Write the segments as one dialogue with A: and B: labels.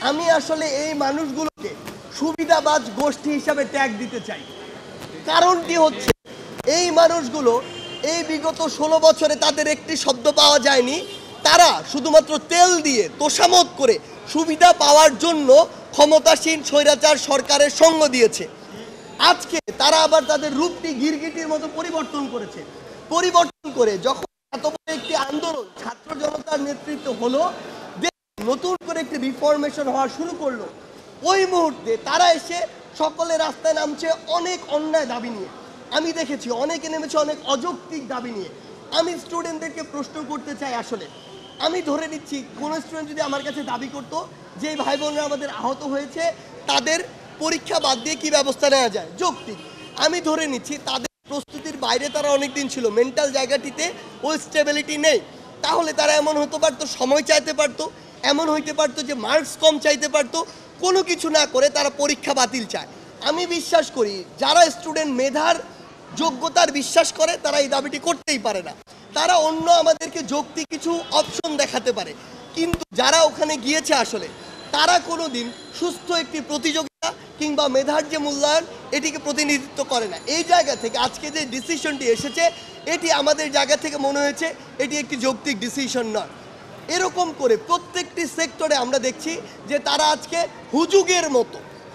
A: আমি আসলে এই মানুষগুলোকে সুবিধাবাজ গোষ্ঠী হিসাবে ট্যাগ দিতে চাই। কারণটি হচ্ছে এই মানুষগুলো এই বিগত 16 বছরে তাদের একটি শব্দ পাওয়া যায়নি। তারা শুধুমাত্র তেল দিয়ে তোষামোদ করে সুবিধা পাওয়ার জন্য ক্ষমতাসীন স্বৈরাচার সরকারের সঙ্গ দিয়েছে। আজকে তারা আবার তাদের রূপটি গিরগিটির মতো পরিবর্তন করেছে। পরিবর্তন করে যখন এত বড় একটি আন্দোলন ছাত্র জনতার নেতৃত্ব হলো, নতুন করে একটি রিফরমেশন হওয়া শুরু করলো, ওই মুহূর্তে তারা এসে সকলে রাস্তায় নামছে অনেক অন্যায় দাবি নিয়ে। আমি দেখেছি অনেকে নেমেছে অনেক অযৌক্তিক দাবি নিয়ে। আমি স্টুডেন্টদেরকে প্রশ্ন করতে চাই, আসলে আমি ধরে নিচ্ছি কোনো স্টুডেন্ট যদি আমার কাছে দাবি করতো যে ভাই বোনরা আমাদের আহত হয়েছে, তাদের পরীক্ষা বাদ দিয়ে কি ব্যবস্থা নেওয়া যায়, যৌক্তিক। আমি ধরে নিচ্ছি তাদের প্রস্তুতির বাইরে তারা অনেক দিন ছিল, মেন্টাল জায়গাটিতে ওই স্টেবিলিটি নেই, তাহলে তারা এমন হতে পারতো, সময় চাইতে পারতো, এমন হইতে পারতো যে মার্কস কম চাইতে পারতো, কোনো কিছু না করে তারা পরীক্ষা বাতিল চায়। আমি বিশ্বাস করি যারা স্টুডেন্ট মেধার যোগ্যতার বিশ্বাস করে তারা এই দাবিটি করতেই পারে না। তারা অন্য আমাদেরকে যৌক্তিক কিছু অপশন দেখাতে পারে, কিন্তু যারা ওখানে গিয়েছে আসলে তারা কোনো দিন সুস্থ একটি প্রতিযোগিতা কিংবা মেধার যে মূল্যায়ন এটিকে প্রতিনিধিত্ব করে না। এই জায়গা থেকে আজকে যে ডিসিশনটি এসেছে এটি আমাদের জায়গা থেকে মনে হয়েছে এটি একটি যৌক্তিক ডিসিশন নয়। এরকম করে প্রত্যেকটি সেক্টরে আমরা দেখছি যে তারা আজকে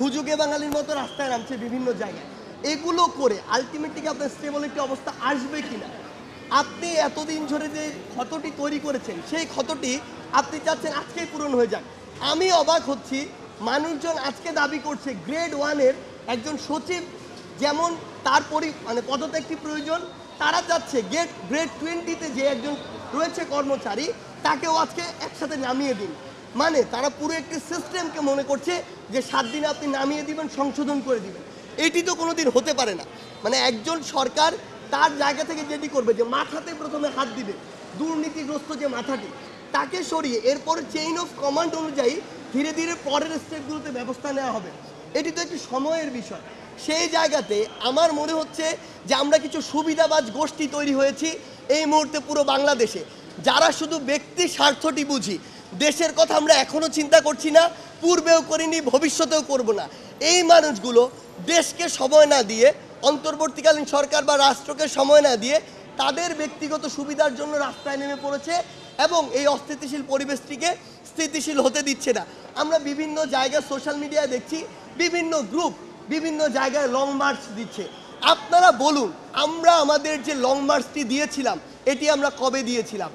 A: হুজুগে বাঙালির মতো রাস্তায় নামছে বিভিন্ন জায়গায়। এগুলো করে আলটিমেটলি আপনার স্টেবল একটি অবস্থা আসবে কিনা, আপনি এতদিন ধরে যে ক্ষতটি তৈরি করেছেন সেই ক্ষতটি আপনি চাচ্ছেন আজকেই পূরণ হয়ে যাক। আমি অবাক হচ্ছি, মানুষজন আজকে দাবি করছে গ্রেড 1-এর একজন সচিব যেমন তার পদত্যাগটি প্রয়োজন, তারা চাচ্ছে গ্রেড 20-তে যে একজন রয়েছে কর্মচারী তাকেও আজকে একসাথে নামিয়ে দিন। মানে তারা পুরো একটি সিস্টেমকে মনে করছে যে 7 দিনে আপনি নামিয়ে দিবেন, সংশোধন করে দিবেন। এটি তো কোনো দিন হতে পারে না। মানে একজন সরকার তার জায়গা থেকে যেটি করবে যে মাথাতে প্রথমে হাত দিবে, দুর্নীতিগ্রস্ত যে মাথাটি তাকে সরিয়ে এরপরে চেইন অফ কমান্ড অনুযায়ী ধীরে ধীরে পরের স্টেপগুলোতে ব্যবস্থা নেওয়া হবে। এটি তো একটি সময়ের বিষয়। সেই জায়গাতে আমার মনে হচ্ছে যে আমরা কিছু সুবিধাবাজ গোষ্ঠী তৈরি হয়েছি এই মুহূর্তে পুরো বাংলাদেশে, যারা শুধু ব্যক্তি স্বার্থটি বুঝি। দেশের কথা আমরা এখনও চিন্তা করছি না, পূর্বেও করিনি, ভবিষ্যতেও করব না। এই মানুষগুলো দেশকে সময় না দিয়ে, অন্তর্বর্তীকালীন সরকার বা রাষ্ট্রকে সময় না দিয়ে তাদের ব্যক্তিগত সুবিধার জন্য রাস্তায় নেমে পড়েছে এবং এই অস্থিতিশীল পরিবেশটিকে স্থিতিশীল হতে দিচ্ছে না। আমরা বিভিন্ন জায়গায় সোশ্যাল মিডিয়ায় দেখছি বিভিন্ন গ্রুপ বিভিন্ন জায়গায় লং মার্চ দিচ্ছে। আপনারা বলুন, আমরা আমাদের যে লং মার্চটি দিয়েছিলাম এটি আমরা কবে দিয়েছিলাম?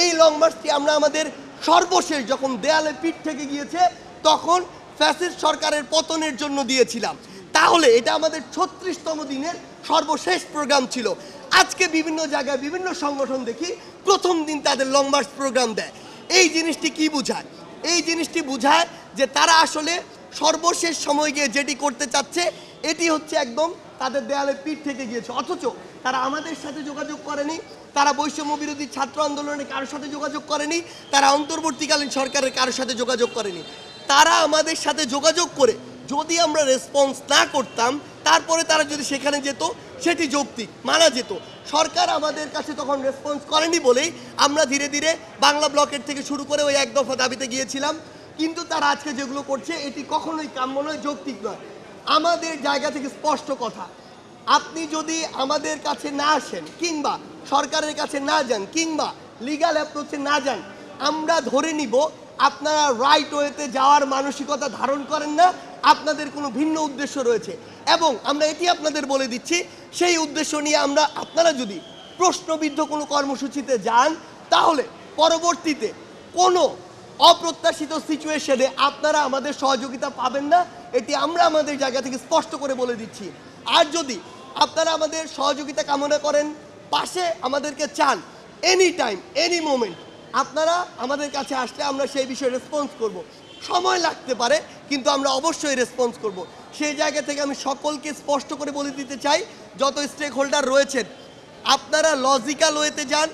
A: এই লং মার্চটি আমরা আমাদের সর্বশেষ যখন দেয়ালে পিঠ থেকে গিয়েছে তখন ফ্যাসিস্ট সরকারের পতনের জন্য দিয়েছিলাম। তাহলে এটা আমাদের 36তম দিনের সর্বশেষ প্রোগ্রাম ছিল। আজকে বিভিন্ন জায়গায় বিভিন্ন সংগঠন দেখি প্রথম দিন তাদের লং মার্চ প্রোগ্রাম দেয়। এই জিনিসটি কি বোঝায়? এই জিনিসটি বোঝায় যে তারা আসলে সর্বশেষ সময় গিয়ে যেটি করতে চাচ্ছে এটি হচ্ছে একদম তাদের দেয়ালে পিঠ থেকে গিয়েছে। অথচ তারা আমাদের সাথে যোগাযোগ করেনি, তারা বৈষম্য বিরোধী ছাত্র আন্দোলনে কারোর সাথে যোগাযোগ করেনি, তারা অন্তর্বর্তীকালীন সরকারের কারোর সাথে যোগাযোগ করেনি। তারা আমাদের সাথে যোগাযোগ করে যদি আমরা রেসপন্স না করতাম তারপরে তারা যদি সেখানে যেত সেটি যৌক্তিক মানা যেত। সরকার আমাদের কাছে তখন রেসপন্স করেনি বলেই আমরা ধীরে ধীরে বাংলা ব্লকের থেকে শুরু করে ওই এক দফা দাবিতে গিয়েছিলাম। কিন্তু তারা আজকে যেগুলো করছে এটি কখনোই কাম্য নয়, যৌক্তিক নয়। আমাদের জায়গা থেকে স্পষ্ট কথা, আপনি যদি আমাদের কাছে না আসেন কিংবা সরকারের কাছে না যান কিংবা লিগ্যাল অ্যাপ্রোচে না যান, আমরা ধরে নিব আপনারা রাইট ওয়েতে যাওয়ার মানসিকতা ধারণ করেন না, আপনাদের কোনো ভিন্ন উদ্দেশ্য রয়েছে। এবং আমরা এটি আপনাদের বলে দিচ্ছি, সেই উদ্দেশ্য নিয়ে আপনারা যদি প্রশ্নবিদ্ধ কোনো কর্মসূচিতে যান তাহলে পরবর্তীতে কোনো অপ্রত্যাশিত সিচুয়েশনে আপনারা আমাদের সহযোগিতা পাবেন না, এটি আমরা আমাদের জায়গা থেকে স্পষ্ট করে বলে দিচ্ছি। আর যদি আপনারা আমাদের সহযোগিতা কামনা করেন, পাশে আমাদেরকে চান, এনি টাইম এনি মোমেন্ট আপনারা আমাদের কাছে আসলে আমরা সেই বিষয়ে রেসপন্স করব। সময় লাগতে পারে কিন্তু আমরা অবশ্যই রেসপন্স করব। সেই জায়গা থেকে আমি সকলকে স্পষ্ট করে বলে দিতে চাই, যত স্টেক হোল্ডার রয়েছেন আপনারা লজিক্যাল ওয়েতে যান,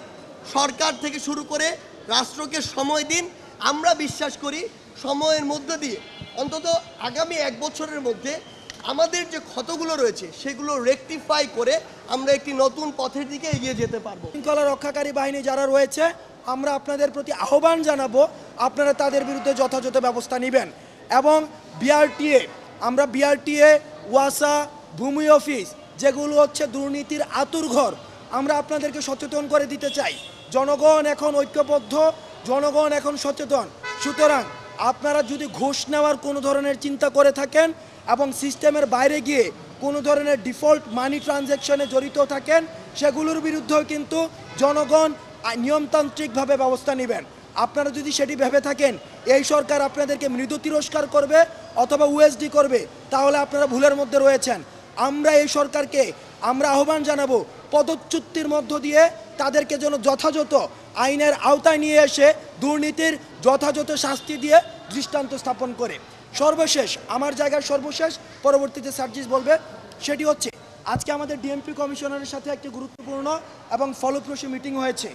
A: সরকার থেকে শুরু করে রাষ্ট্রকে সময় দিন। আমরা বিশ্বাস করি সময়ের মধ্য দিয়ে অন্তত আগামী 1 বছরের মধ্যে আমাদের যে ক্ষতগুলো রয়েছে সেগুলো রেকটিফাই করে আমরা একটি নতুন পথের দিকে এগিয়ে যেতে পারবো।
B: শৃঙ্খলা রক্ষাকারী বাহিনী যারা রয়েছে আমরা আপনাদের প্রতি আহ্বান জানাবো আপনারা তাদের বিরুদ্ধে যথাযথ ব্যবস্থা নেবেন এবং বিআরটিএ, আমরা বিআরটিএ, ওয়াসা, ভূমি অফিস যেগুলো হচ্ছে দুর্নীতির আতুরঘর, আমরা আপনাদেরকে সচেতন করে দিতে চাই। জনগণ এখন ঐক্যবদ্ধ, জনগণ এখন সচেতন। সুতরাং আপনারা যদি ঘুষ নেওয়ার কোনো ধরনের চিন্তা করে থাকেন এবং সিস্টেমের বাইরে গিয়ে কোনো ধরনের ডিফল্ট মানি ট্রানজ্যাকশনে জড়িত থাকেন, সেগুলোর বিরুদ্ধেও কিন্তু জনগণ নিয়মতান্ত্রিকভাবে ব্যবস্থা নেবেন। আপনারা যদি সেটি ভেবে থাকেন এই সরকার আপনাদেরকে মৃদু তিরস্কার করবে অথবা ওএসডি করবে, তাহলে আপনারা ভুলের মধ্যে রয়েছেন। আমরা এই সরকারকে আমরা আহ্বান জানাবো পদচ্যুতির মধ্য দিয়ে তাদেরকে যেন যথাযথ আইনের আওতায় নিয়ে এসে দুর্নীতির যথাযথ শাস্তি দিয়ে দৃষ্টান্ত স্থাপন করে। সর্বশেষ, আমার জায়গার সর্বশেষ, পরবর্তীতে সার্জিস বলবে, সেটি হচ্ছে আজকে আমাদের ডিএমপি কমিশনারের সাথে একটি গুরুত্বপূর্ণ এবং ফলপ্রসূ মিটিং হয়েছে,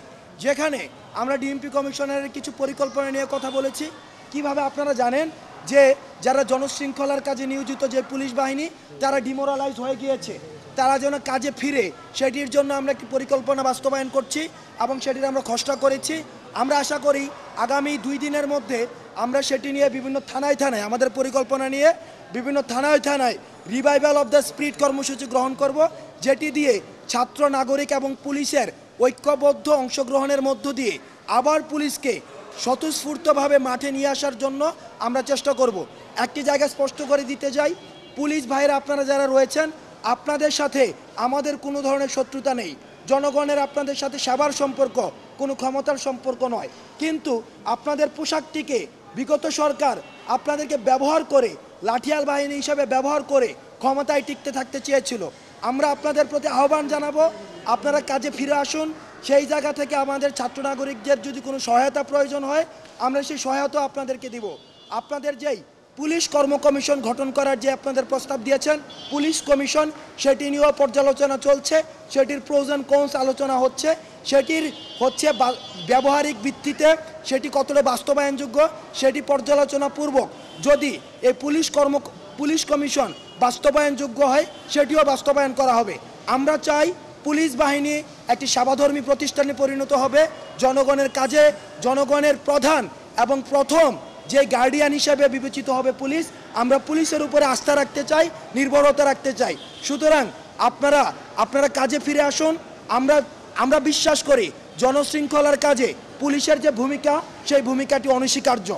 B: যেখানে আমরা ডিএমপি কমিশনারের কিছু পরিকল্পনা নিয়ে কথা বলেছি। কিভাবে আপনারা জানেন যে যারা জনশৃঙ্খলার কাজে নিয়োজিত যে পুলিশ বাহিনী, তারা ডিমোরালাইজ হয়ে গিয়েছে, তারা যেন কাজে ফিরে, সেটির জন্য আমরা একটি পরিকল্পনা বাস্তবায়ন করছি এবং সেটির আমরা খসড়া করেছি। আমরা আশা করি আগামী 2 দিনের মধ্যে আমরা সেটি নিয়ে বিভিন্ন থানায় থানায় আমাদের পরিকল্পনা নিয়ে বিভিন্ন থানায় থানায় রিভাইভাল অফ দ্য স্পিরিট কর্মসূচি গ্রহণ করব, যেটি দিয়ে ছাত্র, নাগরিক এবং পুলিশের ঐক্যবদ্ধ অংশগ্রহণের মধ্য দিয়ে আবার পুলিশকে স্বতঃস্ফূর্তভাবে মাঠে নিয়ে আসার জন্য আমরা চেষ্টা করব। একটি জায়গা স্পষ্ট করে দিতে যাই, পুলিশ ভাইয়েরা আপনারা যারা রয়েছেন, আপনাদের সাথে আমাদের কোনো ধরনের শত্রুতা নেই। জনগণের আপনাদের সাথে সেবার সম্পর্ক, কোনো ক্ষমতার সম্পর্ক নয়। কিন্তু আপনাদের পোশাকটিকে বিগত সরকার আপনাদেরকে ব্যবহার করে, লাঠিয়াল বাহিনী হিসাবে ব্যবহার করে ক্ষমতায় টিকতে থাকতে চেয়েছিল। আমরা আপনাদের প্রতি আহ্বান জানাবো, আপনারা কাজে ফিরে আসুন। সেই জায়গা থেকে আমাদের ছাত্র নাগরিকদের যদি কোনো সহায়তা প্রয়োজন হয়, আমরা সেই সহায়তা আপনাদেরকে দিব। আপনাদের যেই পুলিশ কর্ম কমিশন গঠন করার যে আপনাদের প্রস্তাব দিয়েছেন, পুলিশ কমিশন, সেটি নিয়েও পর্যালোচনা চলছে, সেটির প্রোজ অ্যান্ড কনস আলোচনা হচ্ছে, সেটির হচ্ছে ব্যবহারিক ভিত্তিতে সেটি কতটা বাস্তবায়নযোগ্য সেটি পর্যালোচনাপূর্বক যদি এই পুলিশ কমিশন বাস্তবায়নযোগ্য হয়, সেটিও বাস্তবায়ন করা হবে। আমরা চাই পুলিশ বাহিনী একটি সেবাধর্মী প্রতিষ্ঠানে পরিণত হবে, জনগণের কাজে জনগণের প্রধান এবং প্রথম যে গার্ডিয়ান হিসেবে বিবেচিত হবে পুলিশ। আমরা পুলিশের উপরে আস্থা রাখতে চাই, নির্ভরতা রাখতে চাই। সুতরাং আপনারা কাজে ফিরে আসুন। আমরা বিশ্বাস করি জনশৃঙ্খলার কাজে পুলিশের যে ভূমিকা, সেই ভূমিকাটি অনস্বীকার্য।